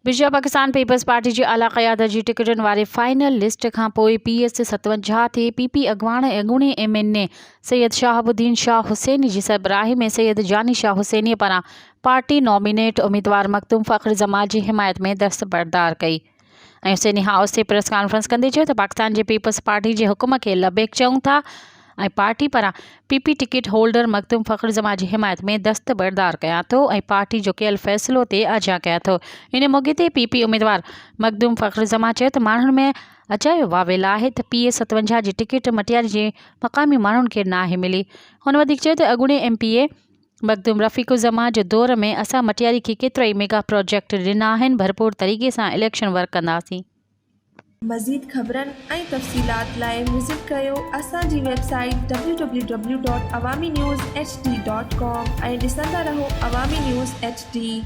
Vijay Pakistan peoples party जी आला क़यादत जी टिकटुनि वारे final list खां पोइ PS 57 ते PP अॻूणे MNA सैयद शहाबुद्दीन शाह हुसैनी जी सरबराही में सैयद जानी शाह हुसैनी पारां पार्टी नॉमिनेट उम्मीदवार मखदूम फ़ख्र जमात जी हिमायत में दस्तबरदार कई। हुसैनी हाउस ते प्रेस कॉन्फ्रेंस कंदे चयो त पाकिस्तान जे पीपल्स पार्टी जे हुकुम खे लबेक चऊं था ऐं पार्टी पारां PP टिकट होल्डर मखदूम फ़ख्र जमात जी हिमायत में दस्तबरदार कयां थो ऐं पार्टी जो कयल फ़ैसिलो ते अजा कयां थो। इन मौक़े ते PP उम्मीदवार मखदूम फ़ख्र जमात चयो त माण्हुनि में अजायो वावेल आहे त PS 57 जी टिकट मटियारी जे मक़ामी माण्हुनि खे नाहे मिली। हुन वधीक चयो त अॻूणे MPA मखदूम रफ़ीक़ुज़्ज़मान जे दौर में असां मटियारी खे केतिरा ई मेगा प्रोजेक्ट ॾिना आहिनि। भरपूर तरीक़े सां इलेक्शन वर्क कंदासीं। मज़ीद ख़बरनि ऐं तफ़सीलात लाइ विज़िट कयो असांजी वेबसाइट www.awamiNewsHD.com ऐं ॾिसंदा रहो अवामी न्यूज़ HD।